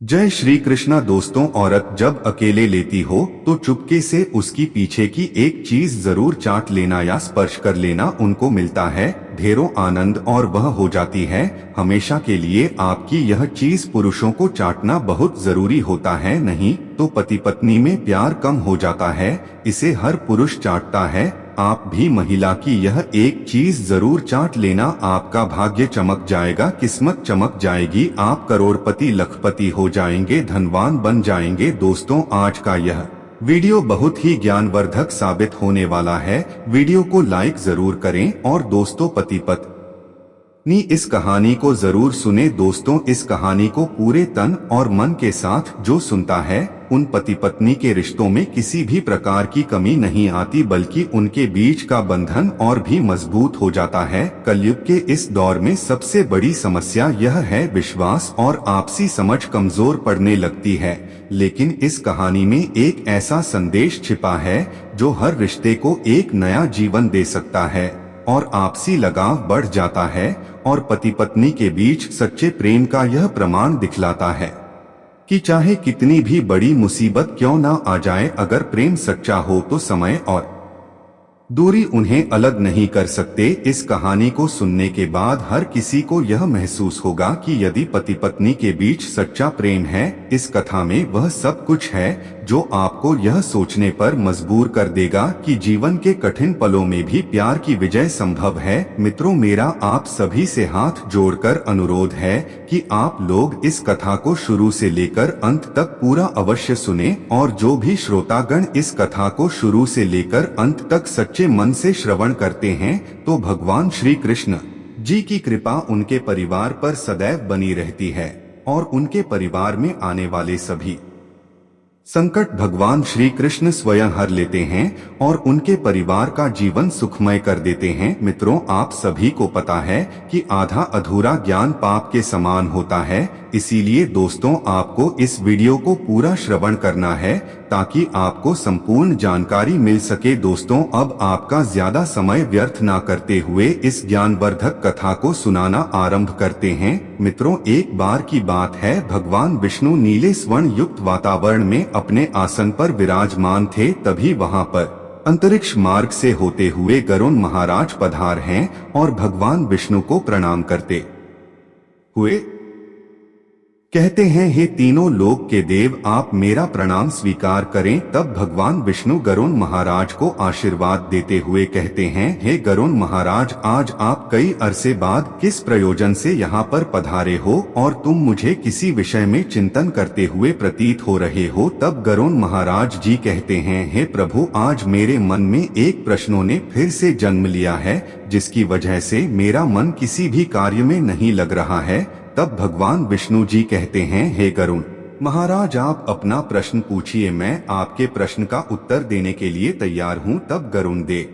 जय श्री कृष्णा। दोस्तों, औरत जब अकेले लेती हो तो चुपके से उसकी पीछे की एक चीज जरूर चाट लेना या स्पर्श कर लेना उनको मिलता है ढेरों आनंद और वह हो जाती है हमेशा के लिए आपकी। यह चीज पुरुषों को चाटना बहुत जरूरी होता है, नहीं तो पति पत्नी में प्यार कम हो जाता है। इसे हर पुरुष चाटता है, आप भी महिला की यह एक चीज जरूर चाट लेना। आपका भाग्य चमक जाएगा, किस्मत चमक जाएगी, आप करोड़पति लखपति हो जाएंगे, धनवान बन जाएंगे। दोस्तों, आज का यह वीडियो बहुत ही ज्ञानवर्धक साबित होने वाला है। वीडियो को लाइक जरूर करें और दोस्तों पति पत्नी इस कहानी को जरूर सुने। दोस्तों, इस कहानी को पूरे तन और मन के साथ जो सुनता है उन पति पत्नी के रिश्तों में किसी भी प्रकार की कमी नहीं आती, बल्कि उनके बीच का बंधन और भी मजबूत हो जाता है। कलयुग के इस दौर में सबसे बड़ी समस्या यह है विश्वास और आपसी समझ कमजोर पड़ने लगती है। लेकिन इस कहानी में एक ऐसा संदेश छिपा है जो हर रिश्ते को एक नया जीवन दे सकता है और आपसी लगाव बढ़ जाता है और पति पत्नी के बीच सच्चे प्रेम का यह प्रमाण दिखलाता है कि चाहे कितनी भी बड़ी मुसीबत क्यों ना आ जाए, अगर प्रेम सच्चा हो तो समय और दूरी उन्हें अलग नहीं कर सकते। इस कहानी को सुनने के बाद हर किसी को यह महसूस होगा कि यदि पति पत्नी के बीच सच्चा प्रेम है, इस कथा में वह सब कुछ है जो आपको यह सोचने पर मजबूर कर देगा कि जीवन के कठिन पलों में भी प्यार की विजय संभव है। मित्रों, मेरा आप सभी से हाथ जोड़कर अनुरोध है कि आप लोग इस कथा को शुरू से लेकर अंत तक पूरा अवश्य सुने, और जो भी श्रोतागण इस कथा को शुरू से लेकर अंत तक सच्चे मन से श्रवण करते हैं तो भगवान श्री कृष्ण जी की कृपा उनके परिवार पर सदैव बनी रहती है और उनके परिवार में आने वाले सभी संकट भगवान श्री कृष्ण स्वयं हर लेते हैं और उनके परिवार का जीवन सुखमय कर देते हैं। मित्रों, आप सभी को पता है कि आधा अधूरा ज्ञान पाप के समान होता है, इसीलिए दोस्तों आपको इस वीडियो को पूरा श्रवण करना है ताकि आपको संपूर्ण जानकारी मिल सके। दोस्तों, अब आपका ज्यादा समय व्यर्थ ना करते हुए इस ज्ञानवर्धक कथा को सुनाना आरंभ करते हैं। मित्रों, एक बार की बात है, भगवान विष्णु नीले स्वर्ण युक्त वातावरण में अपने आसन पर विराजमान थे। तभी वहां पर अंतरिक्ष मार्ग से होते हुए गरुड़ महाराज पधार हैं और भगवान विष्णु को प्रणाम करते हुए कहते हैं, हे तीनों लोक के देव, आप मेरा प्रणाम स्वीकार करें। तब भगवान विष्णु गरुड़ महाराज को आशीर्वाद देते हुए कहते हैं, हे गरुड़ महाराज, आज आप कई अरसे बाद किस प्रयोजन से यहाँ पर पधारे हो और तुम मुझे किसी विषय में चिंतन करते हुए प्रतीत हो रहे हो। तब गरुड़ महाराज जी कहते हैं, हे प्रभु, आज मेरे मन में एक प्रश्नों ने फिर से जन्म लिया है जिसकी वजह से मेरा मन किसी भी कार्य में नहीं लग रहा है। तब भगवान विष्णु जी कहते हैं, हे गरुड़ महाराज, आप अपना प्रश्न पूछिए, मैं आपके प्रश्न का उत्तर देने के लिए तैयार हूँ। तब गरुड़ देव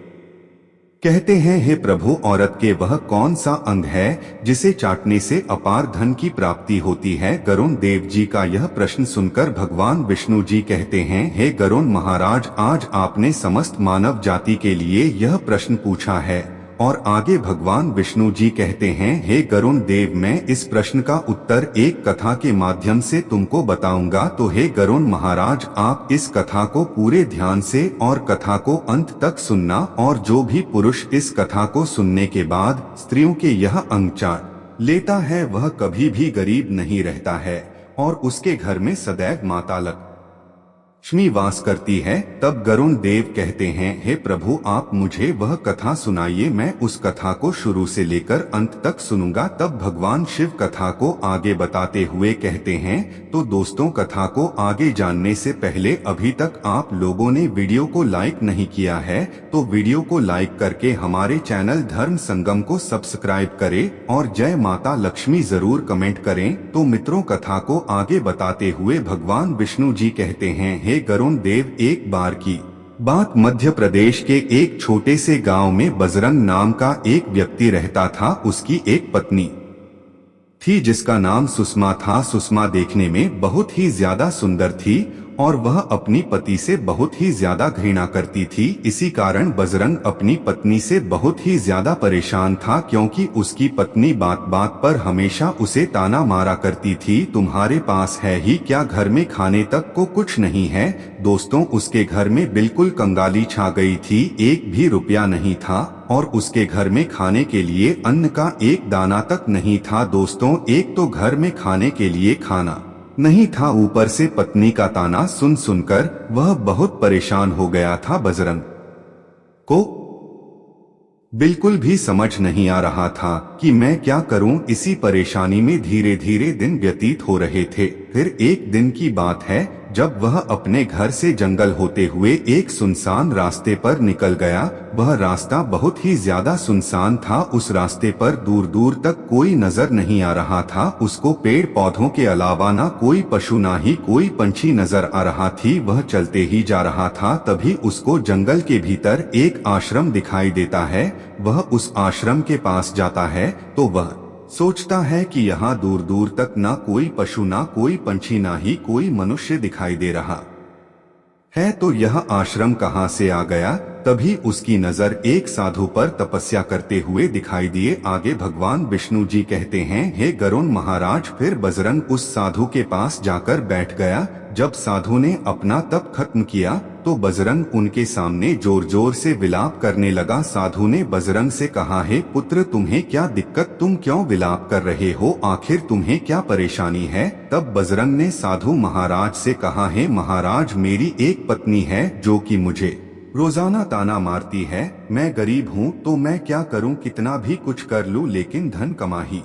कहते हैं, हे प्रभु, औरत के वह कौन सा अंग है जिसे चाटने से अपार धन की प्राप्ति होती है। गरुड़ देव जी का यह प्रश्न सुनकर भगवान विष्णु जी कहते हैं, हे गरुड़ महाराज, आज आपने समस्त मानव जाति के लिए यह प्रश्न पूछा है। और आगे भगवान विष्णु जी कहते हैं, हे गरुड़ देव, मैं इस प्रश्न का उत्तर एक कथा के माध्यम से तुमको बताऊंगा। तो हे गरुड़ महाराज, आप इस कथा को पूरे ध्यान से और कथा को अंत तक सुनना, और जो भी पुरुष इस कथा को सुनने के बाद स्त्रियों के यह अंग चाट लेता है वह कभी भी गरीब नहीं रहता है और उसके घर में सदैव माता लक्ष्मी वास करती है। तब गरुड़ देव कहते हैं, हे प्रभु, आप मुझे वह कथा सुनाइए, मैं उस कथा को शुरू से लेकर अंत तक सुनूंगा। तब भगवान शिव कथा को आगे बताते हुए कहते हैं, तो दोस्तों, कथा को आगे जानने से पहले अभी तक आप लोगों ने वीडियो को लाइक नहीं किया है तो वीडियो को लाइक करके हमारे चैनल धर्म संगम को सब्सक्राइब करें और जय माता लक्ष्मी जरूर कमेंट करें। तो मित्रों, कथा को आगे बताते हुए भगवान विष्णु जी कहते हैं, हे गरुड़ देव, एक बार की बात मध्य प्रदेश के एक छोटे से गांव में बजरंग नाम का एक व्यक्ति रहता था। उसकी एक पत्नी थी जिसका नाम सुषमा था। सुषमा देखने में बहुत ही ज्यादा सुंदर थी और वह अपनी पति से बहुत ही ज्यादा घृणा करती थी। इसी कारण बजरंग अपनी पत्नी से बहुत ही ज्यादा परेशान था, क्योंकि उसकी पत्नी बात बात पर हमेशा उसे ताना मारा करती थी, तुम्हारे पास है ही क्या, घर में खाने तक को कुछ नहीं है। दोस्तों, उसके घर में बिल्कुल कंगाली छा गई थी, एक भी रुपया नहीं था और उसके घर में खाने के लिए अन्न का एक दाना तक नहीं था। दोस्तों, एक तो घर में खाने के लिए खाना नहीं था, ऊपर से पत्नी का ताना सुन सुनकर वह बहुत परेशान हो गया था। बजरंग को बिल्कुल भी समझ नहीं आ रहा था कि मैं क्या करूं। इसी परेशानी में धीरे धीरे दिन व्यतीत हो रहे थे। फिर एक दिन की बात है, जब वह अपने घर से जंगल होते हुए एक सुनसान रास्ते पर निकल गया। वह रास्ता बहुत ही ज्यादा सुनसान था, उस रास्ते पर दूर दूर तक कोई नजर नहीं आ रहा था। उसको पेड़ पौधों के अलावा ना कोई पशु ना ही कोई पंछी नजर आ रहा थी। वह चलते ही जा रहा था, तभी उसको जंगल के भीतर एक आश्रम दिखाई देता है। वह उस आश्रम के पास जाता है तो वह सोचता है कि यहाँ दूर दूर तक ना कोई पशु ना कोई पंछी ना ही कोई मनुष्य दिखाई दे रहा है, तो यह आश्रम कहाँ से आ गया। तभी उसकी नजर एक साधु पर तपस्या करते हुए दिखाई दिए। आगे भगवान विष्णु जी कहते हैं, हे गरुण महाराज। फिर बजरंग उस साधु के पास जाकर बैठ गया। जब साधु ने अपना तप खत्म किया तो बजरंग उनके सामने जोर जोर से विलाप करने लगा। साधु ने बजरंग से कहा, हे पुत्र, तुम्हें क्या दिक्कत, तुम क्यों विलाप कर रहे हो, आखिर तुम्हें क्या परेशानी है। तब बजरंग ने साधु महाराज से कहा, हे महाराज, मेरी एक पत्नी है जो कि मुझे रोजाना ताना मारती है। मैं गरीब हूँ तो मैं क्या करूँ, कितना भी कुछ कर लूँ लेकिन धन कमा ही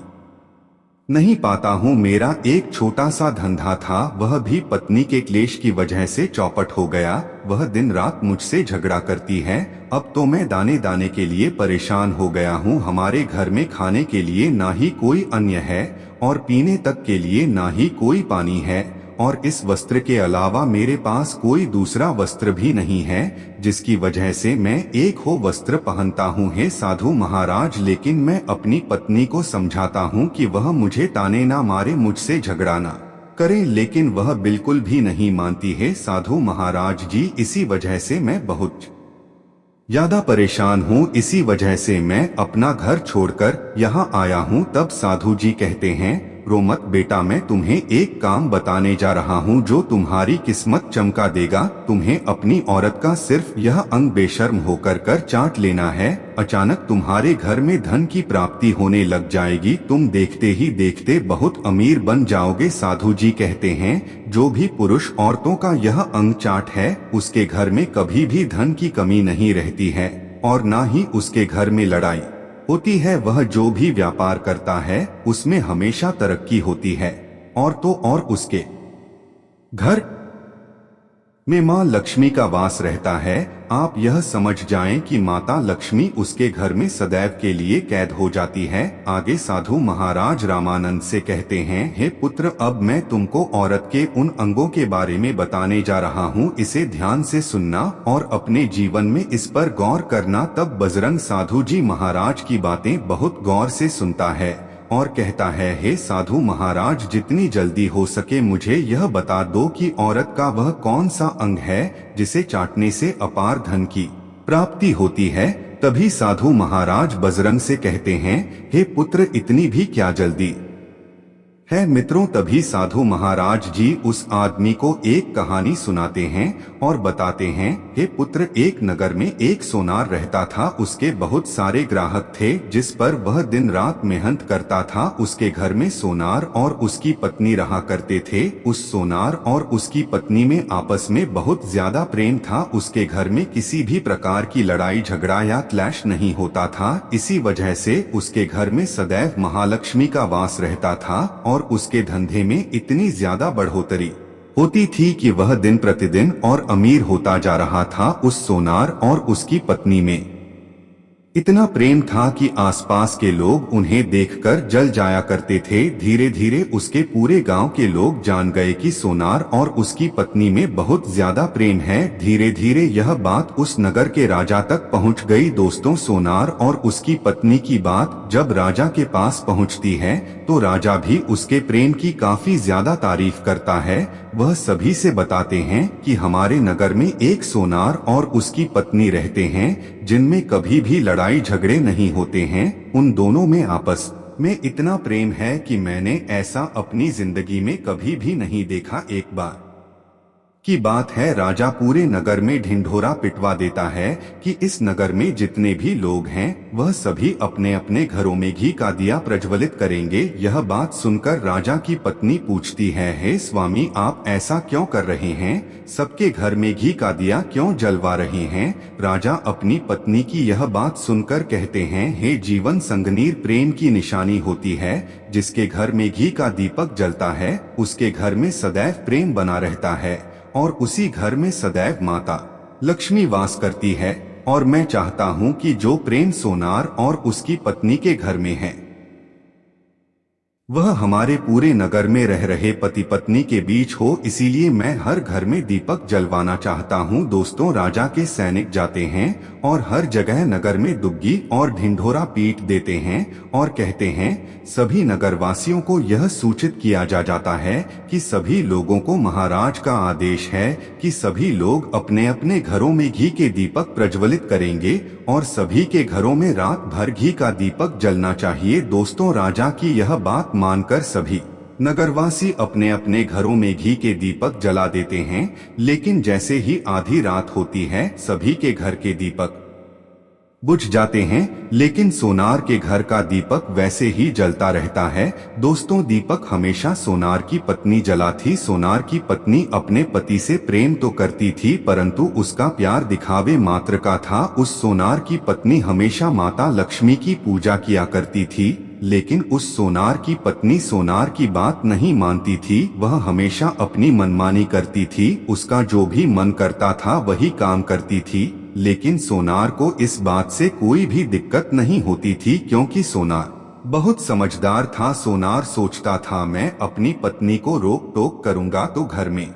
नहीं पाता हूँ। मेरा एक छोटा सा धंधा था, वह भी पत्नी के क्लेश की वजह से चौपट हो गया। वह दिन रात मुझसे झगड़ा करती है। अब तो मैं दाने दाने के लिए परेशान हो गया हूँ। हमारे घर में खाने के लिए ना ही कोई अन्न है और पीने तक के लिए ना ही कोई पानी है, और इस वस्त्र के अलावा मेरे पास कोई दूसरा वस्त्र भी नहीं है, जिसकी वजह से मैं एक हो वस्त्र पहनता हूँ। हे साधु महाराज, लेकिन मैं अपनी पत्नी को समझाता हूँ कि वह मुझे ताने ना मारे, मुझसे झगड़ा ना करे, लेकिन वह बिल्कुल भी नहीं मानती है। साधु महाराज जी, इसी वजह से मैं बहुत ज्यादा परेशान हूँ, इसी वजह से मैं अपना घर छोड़कर यहाँ आया हूँ। तब साधु जी कहते हैं, रो मत बेटा, मैं तुम्हें एक काम बताने जा रहा हूँ जो तुम्हारी किस्मत चमका देगा। तुम्हें अपनी औरत का सिर्फ यह अंग बेशर्म होकर कर चाट लेना है, अचानक तुम्हारे घर में धन की प्राप्ति होने लग जाएगी, तुम देखते ही देखते बहुत अमीर बन जाओगे। साधु जी कहते हैं, जो भी पुरुष औरतों का यह अंग चाट है, उसके घर में कभी भी धन की कमी नहीं रहती है और ना ही उसके घर में लड़ाई होती है। वह जो भी व्यापार करता है उसमें हमेशा तरक्की होती है, और तो और उसके घर में माँ लक्ष्मी का वास रहता है। आप यह समझ जाएं कि माता लक्ष्मी उसके घर में सदैव के लिए कैद हो जाती है। आगे साधु महाराज रामानंद से कहते हैं, हे पुत्र, अब मैं तुमको औरत के उन अंगों के बारे में बताने जा रहा हूँ, इसे ध्यान से सुनना और अपने जीवन में इस पर गौर करना। तब बजरंग साधु जी महाराज की बातें बहुत गौर से सुनता है और कहता है, हे साधु महाराज, जितनी जल्दी हो सके मुझे यह बता दो कि औरत का वह कौन सा अंग है जिसे चाटने से अपार धन की प्राप्ति होती है। तभी साधु महाराज बजरंग से कहते हैं, हे पुत्र, इतनी भी क्या जल्दी है। मित्रों, तभी साधु महाराज जी उस आदमी को एक कहानी सुनाते हैं और बताते हैं, हे पुत्र, एक नगर में एक सोनार रहता था। उसके बहुत सारे ग्राहक थे जिस पर वह दिन रात मेहनत करता था। उसके घर में सोनार और उसकी पत्नी रहा करते थे। उस सोनार और उसकी पत्नी में आपस में बहुत ज्यादा प्रेम था। उसके घर में किसी भी प्रकार की लड़ाई झगड़ा या क्लैश नहीं होता था। इसी वजह से उसके घर में सदैव महालक्ष्मी का वास रहता था और उसके धंधे में इतनी ज्यादा बढ़ोतरी होती थी कि वह दिन प्रतिदिन और अमीर होता जा रहा था। उस सोनार और उसकी पत्नी में इतना प्रेम था कि आसपास के लोग उन्हें देखकर जल जाया करते थे। धीरे धीरे उसके पूरे गांव के लोग जान गए कि सोनार और उसकी पत्नी में बहुत ज्यादा प्रेम है। धीरे धीरे यह बात उस नगर के राजा तक पहुंच गई। दोस्तों, सोनार और उसकी पत्नी की बात जब राजा के पास पहुंचती है तो राजा भी उसके प्रेम की काफी ज्यादा तारीफ करता है। वह सभी से बताते हैं कि हमारे नगर में एक सोनार और उसकी पत्नी रहते हैं जिनमें कभी भी लड़ाई झगड़े नहीं होते हैं। उन दोनों में आपस में इतना प्रेम है कि मैंने ऐसा अपनी जिंदगी में कभी भी नहीं देखा। एक बार की बात है, राजा पूरे नगर में ढिंढोरा पिटवा देता है कि इस नगर में जितने भी लोग हैं वह सभी अपने अपने घरों में घी का दिया प्रज्वलित करेंगे। यह बात सुनकर राजा की पत्नी पूछती है, हे स्वामी, आप ऐसा क्यों कर रहे हैं? सबके घर में घी का दिया क्यों जलवा रहे हैं? राजा अपनी पत्नी की यह बात सुनकर कहते हैं, हे जीवन संगनीर, प्रेम की निशानी होती है। जिसके घर में घी का दीपक जलता है उसके घर में सदैव प्रेम बना रहता है और उसी घर में सदैव माता लक्ष्मी वास करती है। और मैं चाहता हूँ कि जो प्रेम सोनार और उसकी पत्नी के घर में है वह हमारे पूरे नगर में रह रहे पति पत्नी के बीच हो। इसीलिए मैं हर घर में दीपक जलवाना चाहता हूँ। दोस्तों, राजा के सैनिक जाते हैं और हर जगह नगर में दुग्गी और ढिंढोरा पीट देते हैं और कहते हैं, सभी नगरवासियों को यह सूचित किया जाता है कि सभी लोगों को महाराज का आदेश है कि सभी लोग अपने अपने घरों में घी के दीपक प्रज्वलित करेंगे और सभी के घरों में रात भर घी का दीपक जलना चाहिए। दोस्तों, राजा की यह बात मानकर सभी नगरवासी अपने अपने घरों में घी के दीपक जला देते हैं। लेकिन जैसे ही आधी रात होती है सभी के घर के दीपक बुझ जाते हैं, लेकिन सोनार के घर का दीपक वैसे ही जलता रहता है। दोस्तों, दीपक हमेशा सोनार की पत्नी जला थी। सोनार की पत्नी अपने पति से प्रेम तो करती थी परंतु उसका प्यार दिखावे मात्र का था। उस सोनार की पत्नी हमेशा माता लक्ष्मी की पूजा किया करती थी, लेकिन उस सोनार की पत्नी सोनार की बात नहीं मानती थी। वह हमेशा अपनी मनमानी करती थी, उसका जो भी मन करता था वही काम करती थी। लेकिन सोनार को इस बात से कोई भी दिक्कत नहीं होती थी क्योंकि सोनार बहुत समझदार था। सोनार सोचता था, मैं अपनी पत्नी को रोक टोक करूंगा तो घर में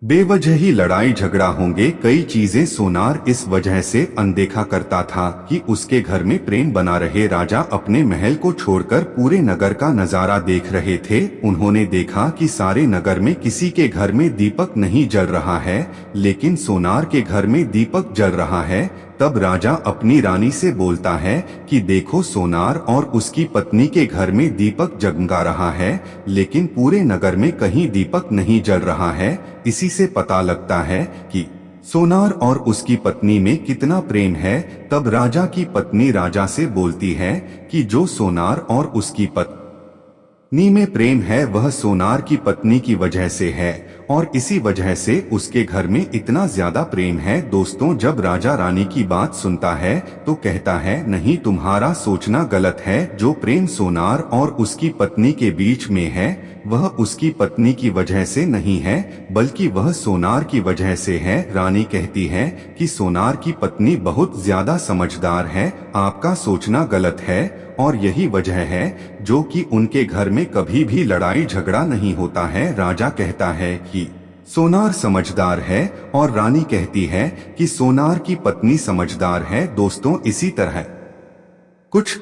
बेवजह ही लड़ाई झगड़ा होंगे। कई चीजें सोनार इस वजह से अनदेखा करता था कि उसके घर में प्रेम बना रहे। राजा अपने महल को छोड़कर पूरे नगर का नजारा देख रहे थे। उन्होंने देखा कि सारे नगर में किसी के घर में दीपक नहीं जल रहा है, लेकिन सोनार के घर में दीपक जल रहा है। तब राजा अपनी रानी से बोलता है कि देखो, सोनार और उसकी पत्नी के घर में दीपक जगमगा रहा है, लेकिन पूरे नगर में कहीं दीपक नहीं जल रहा है। इसी से पता लगता है कि सोनार और उसकी पत्नी में कितना प्रेम है। तब राजा की पत्नी राजा से बोलती है कि जो सोनार और उसकी पत्नी में प्रेम है वह सोनार की पत्नी की वजह से है और इसी वजह से उसके घर में इतना ज्यादा प्रेम है। दोस्तों, जब राजा रानी की बात सुनता है तो कहता है, नहीं, तुम्हारा सोचना गलत है। जो प्रेम सोनार और उसकी पत्नी के बीच में है वह उसकी पत्नी की वजह से नहीं है बल्कि वह सोनार की वजह से है। रानी कहती है कि सोनार की पत्नी बहुत ज्यादा समझदार है, आपका सोचना गलत है और यही वजह है जो कि उनके घर में कभी भी लड़ाई झगड़ा नहीं होता है। राजा कहता है कि सोनार समझदार है और रानी कहती है कि सोनार की पत्नी समझदार है। दोस्तों, इसी तरह कुछ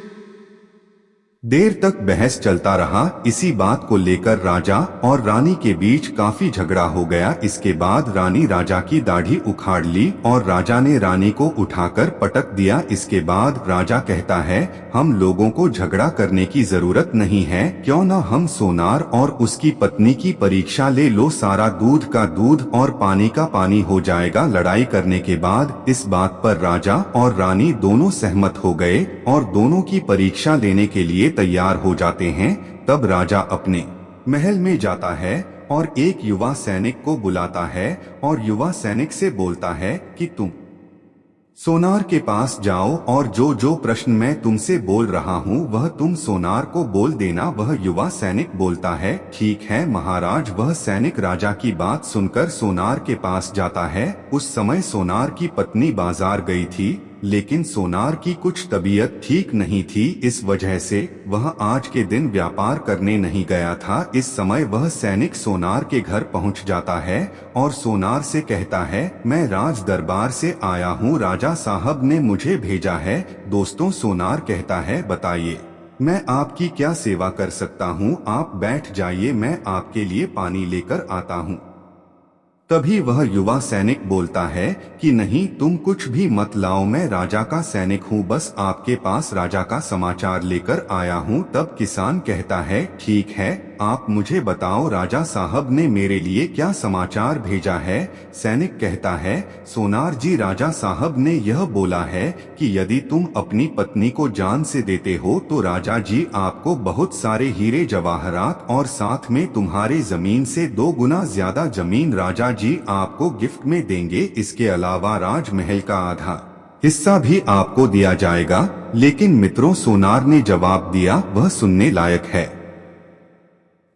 देर तक बहस चलता रहा। इसी बात को लेकर राजा और रानी के बीच काफी झगड़ा हो गया। इसके बाद रानी राजा की दाढ़ी उखाड़ ली और राजा ने रानी को उठाकर पटक दिया। इसके बाद राजा कहता है, हम लोगों को झगड़ा करने की जरूरत नहीं है, क्यों ना हम सोनार और उसकी पत्नी की परीक्षा ले लो, सारा दूध का दूध और पानी का पानी हो जाएगा। लड़ाई करने के बाद इस बात पर राजा और रानी दोनों सहमत हो गए और दोनों की परीक्षा लेने के लिए तैयार हो जाते हैं। तब राजा अपने महल में जाता है और एक युवा सैनिक को बुलाता है और युवा सैनिक से बोलता है कि तुम सोनार के पास जाओ और जो जो प्रश्न मैं तुमसे बोल रहा हूँ वह तुम सोनार को बोल देना। वह युवा सैनिक बोलता है, ठीक है महाराज। वह सैनिक राजा की बात सुनकर सोनार के पास जाता है। उस समय सोनार की पत्नी बाजार गई थी लेकिन सोनार की कुछ तबीयत ठीक नहीं थी। इस वजह से वह आज के दिन व्यापार करने नहीं गया था। इस समय वह सैनिक सोनार के घर पहुंच जाता है और सोनार से कहता है, मैं राज दरबार से आया हूं, राजा साहब ने मुझे भेजा है। दोस्तों, सोनार कहता है, बताइए मैं आपकी क्या सेवा कर सकता हूं? आप बैठ जाइए, मैं आपके लिए पानी लेकर आता हूं। तभी वह युवा सैनिक बोलता है कि नहीं, तुम कुछ भी मत लाओ, मैं राजा का सैनिक हूँ, बस आपके पास राजा का समाचार लेकर आया हूँ। तब किसान कहता है, ठीक है, आप मुझे बताओ राजा साहब ने मेरे लिए क्या समाचार भेजा है? सैनिक कहता है, सोनार जी, राजा साहब ने यह बोला है कि यदि तुम अपनी पत्नी को जान से देते हो तो राजा जी आपको बहुत सारे हीरे जवाहरात और साथ में तुम्हारे जमीन से 2 गुना ज्यादा जमीन राजा जी आपको गिफ्ट में देंगे। इसके अलावा राजमहल का आधा हिस्सा भी आपको दिया जाएगा। लेकिन मित्रों, सोनार ने जवाब दिया, वह सुनने लायक है।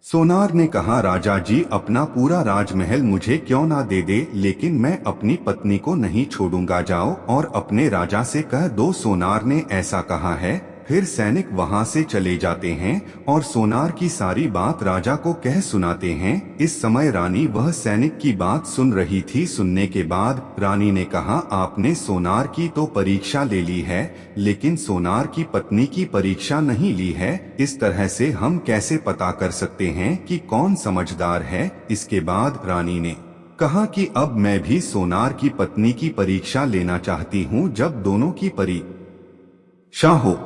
सोनार ने कहा, राजा जी अपना पूरा राजमहल मुझे क्यों ना दे दे, लेकिन मैं अपनी पत्नी को नहीं छोड़ूंगा, जाओ और अपने राजा से कह दो सोनार ने ऐसा कहा है। फिर सैनिक वहां से चले जाते हैं और सोनार की सारी बात राजा को कह सुनाते हैं। इस समय रानी वह सैनिक की बात सुन रही थी। सुनने के बाद रानी ने कहा, आपने सोनार की तो परीक्षा ले ली है, लेकिन सोनार की पत्नी की परीक्षा नहीं ली है। इस तरह से हम कैसे पता कर सकते हैं कि कौन समझदार है? इसके बाद रानी ने कहा कि अब मैं भी सोनार की पत्नी की परीक्षा लेना चाहती हूँ। जब दोनों की परीक्षा हो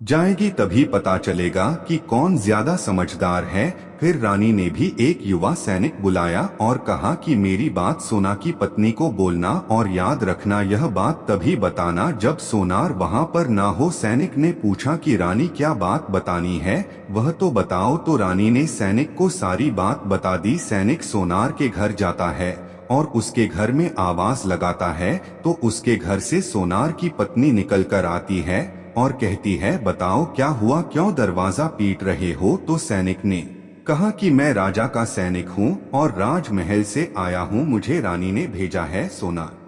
जाएगी तभी पता चलेगा कि कौन ज्यादा समझदार है। फिर रानी ने भी एक युवा सैनिक बुलाया और कहा कि मेरी बात सोना की पत्नी को बोलना और याद रखना, यह बात तभी बताना जब सोनार वहां पर ना हो। सैनिक ने पूछा कि रानी क्या बात बतानी है, वह तो बताओ। तो रानी ने सैनिक को सारी बात बता दी। सैनिक सोनार के घर जाता है और उसके घर में आवाज लगाता है तो उसके घर से सोनार की पत्नी निकल कर आती है और कहती है, बताओ क्या हुआ, क्यों दरवाजा पीट रहे हो? तो सैनिक ने कहा कि मैं राजा का सैनिक हूँ और राजमहल से आया हूँ, मुझे रानी ने भेजा है। सोनार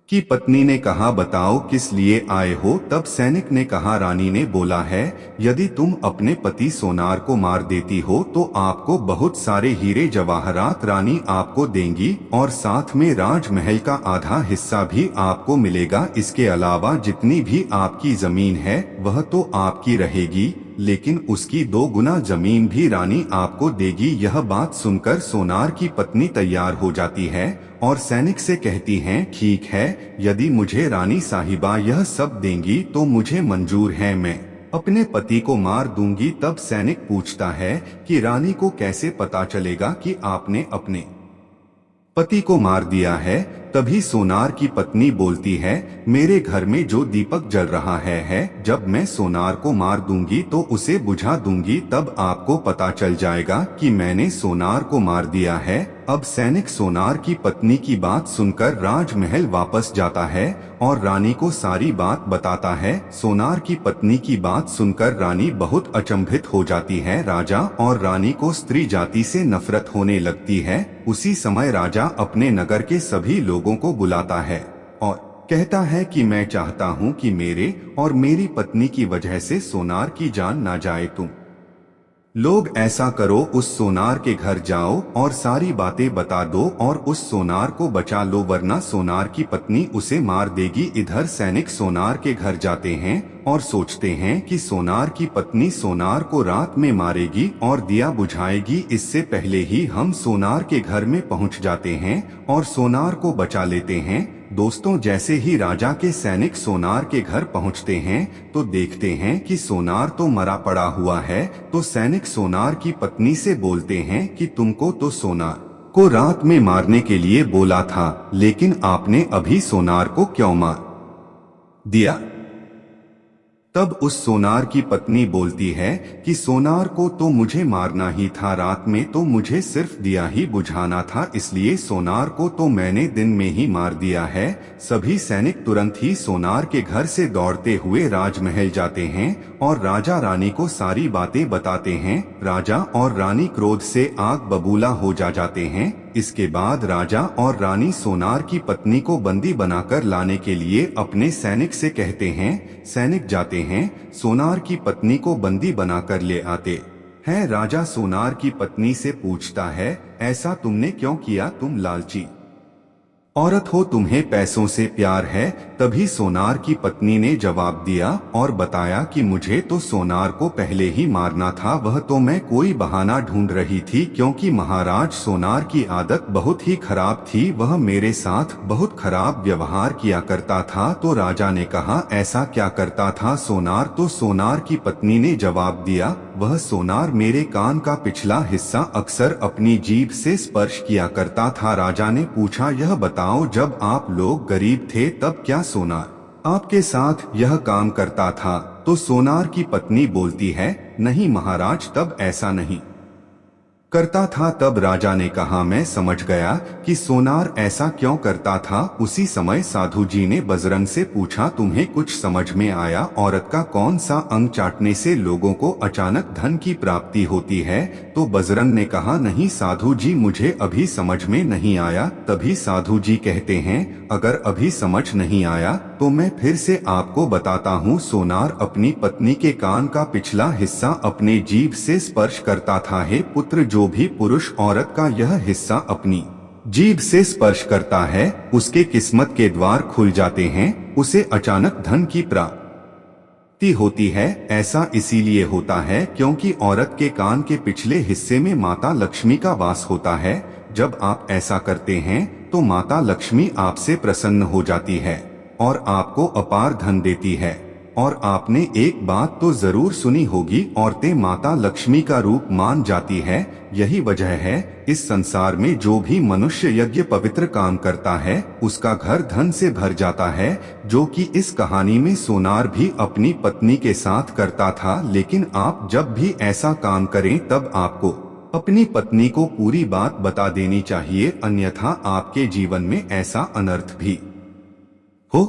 की पत्नी ने कहा, बताओ किस लिए आए हो? तब सैनिक ने कहा, रानी ने बोला है यदि तुम अपने पति सोनार को मार देती हो तो आपको बहुत सारे हीरे जवाहरात रानी आपको देंगी और साथ में राजमहल का आधा हिस्सा भी आपको मिलेगा। इसके अलावा जितनी भी आपकी जमीन है वह तो आपकी रहेगी, लेकिन उसकी 2 गुना जमीन भी रानी आपको देगी। यह बात सुनकर सोनार की पत्नी तैयार हो जाती है और सैनिक से कहती हैं, ठीक है, यदि मुझे रानी साहिबा यह सब देंगी तो मुझे मंजूर है, मैं अपने पति को मार दूंगी। तब सैनिक पूछता है कि रानी को कैसे पता चलेगा कि आपने अपने पति को मार दिया है? तभी सोनार की पत्नी बोलती है, मेरे घर में जो दीपक जल रहा है, जब मैं सोनार को मार दूंगी तो उसे बुझा दूंगी, तब आपको पता चल जाएगा कि मैंने सोनार को मार दिया है। अब सैनिक सोनार की पत्नी की बात सुनकर राजमहल वापस जाता है और रानी को सारी बात बताता है। सोनार की पत्नी की बात सुनकर रानी बहुत अचंभित हो जाती है। राजा और रानी को स्त्री जाति से नफरत होने लगती है। उसी समय राजा अपने नगर के सभी लोगों को बुलाता है और कहता है कि मैं चाहता हूं कि मेरे और मेरी पत्नी की वजह से सोनार की जान ना जाए। तुम लोग ऐसा करो, उस सोनार के घर जाओ और सारी बातें बता दो और उस सोनार को बचा लो, वरना सोनार की पत्नी उसे मार देगी। इधर सैनिक सोनार के घर जाते हैं और सोचते हैं कि सोनार की पत्नी सोनार को रात में मारेगी और दिया बुझाएगी। इससे पहले ही हम सोनार के घर में पहुंच जाते हैं और सोनार को बचा लेते हैं। दोस्तों, जैसे ही राजा के सैनिक सोनार के घर पहुंचते हैं तो देखते हैं कि सोनार तो मरा पड़ा हुआ है। तो सैनिक सोनार की पत्नी से बोलते हैं कि तुमको तो सोनार को रात में मारने के लिए बोला था, लेकिन आपने अभी सोनार को क्यों मार दिया? तब उस सोनार की पत्नी बोलती है कि सोनार को तो मुझे मारना ही था, रात में तो मुझे सिर्फ दिया ही बुझाना था, इसलिए सोनार को तो मैंने दिन में ही मार दिया है। सभी सैनिक तुरंत ही सोनार के घर से दौड़ते हुए राजमहल जाते हैं और राजा रानी को सारी बातें बताते हैं। राजा और रानी क्रोध से आग बबूला हो जाते हैं। इसके बाद राजा और रानी सोनार की पत्नी को बंदी बनाकर लाने के लिए अपने सैनिक से कहते हैं। सैनिक जाते हैं, सोनार की पत्नी को बंदी बनाकर ले आते हैं। राजा सोनार की पत्नी से पूछता है, ऐसा तुमने क्यों किया? तुम लालची औरत हो, तुम्हें पैसों से प्यार है? तभी सोनार की पत्नी ने जवाब दिया और बताया कि मुझे तो सोनार को पहले ही मारना था, वह तो मैं कोई बहाना ढूंढ रही थी, क्योंकि महाराज सोनार की आदत बहुत ही खराब थी, वह मेरे साथ बहुत खराब व्यवहार किया करता था। तो राजा ने कहा, ऐसा क्या करता था सोनार? तो सोनार की पत्नी ने जवाब दिया, वह सोनार मेरे कान का पिछला हिस्सा अक्सर अपनी जीभ से स्पर्श किया करता था। राजा ने पूछा, यह बताओ, जब आप लोग गरीब थे तब क्या सोनार आपके साथ यह काम करता था? तो सोनार की पत्नी बोलती है, नहीं महाराज, तब ऐसा नहीं करता था। तब राजा ने कहा, मैं समझ गया कि सोनार ऐसा क्यों करता था। उसी समय साधु जी ने बजरंग से पूछा, तुम्हें कुछ समझ में आया? औरत का कौन सा अंग चाटने से लोगों को अचानक धन की प्राप्ति होती है? तो बजरंग ने कहा, नहीं साधु जी, मुझे अभी समझ में नहीं आया। तभी साधु जी कहते हैं, अगर अभी समझ नहीं आया तो मैं फिर से आपको बताता हूँ। सोनार अपनी पत्नी के कान का पिछला हिस्सा अपने जीभ से स्पर्श करता था। हे पुत्र, जो भी पुरुष औरत का यह हिस्सा अपनी जीभ से स्पर्श करता है, उसके किस्मत के द्वार खुल जाते हैं, उसे अचानक धन की प्राप्ति होती है। ऐसा इसीलिए होता है क्योंकि औरत के कान के पिछले हिस्से में माता लक्ष्मी का वास होता है। जब आप ऐसा करते हैं तो माता लक्ष्मी आपसे प्रसन्न हो जाती है और आपको अपार धन देती है। और आपने एक बात तो जरूर सुनी होगी, औरतें माता लक्ष्मी का रूप मान जाती है। यही वजह है, इस संसार में जो भी मनुष्य यज्ञ पवित्र काम करता है, उसका घर धन से भर जाता है, जो कि इस कहानी में सोनार भी अपनी पत्नी के साथ करता था। लेकिन आप जब भी ऐसा काम करें तब आपको अपनी पत्नी को पूरी बात बता देनी चाहिए, अन्यथा आपके जीवन में ऐसा अनर्थ भी हो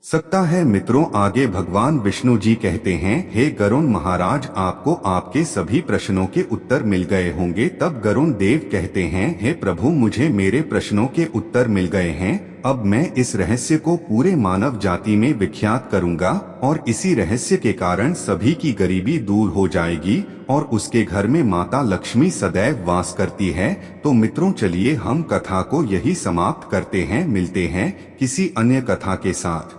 सकता है। मित्रों, आगे भगवान विष्णु जी कहते हैं, हे गरुण महाराज, आपको आपके सभी प्रश्नों के उत्तर मिल गए होंगे। तब गरुण देव कहते हैं, हे प्रभु, मुझे मेरे प्रश्नों के उत्तर मिल गए हैं। अब मैं इस रहस्य को पूरे मानव जाति में विख्यात करूंगा और इसी रहस्य के कारण सभी की गरीबी दूर हो जाएगी और उसके घर में माता लक्ष्मी सदैव वास करती है। तो मित्रों, चलिए हम कथा को यही समाप्त करते हैं। मिलते हैं किसी अन्य कथा के साथ।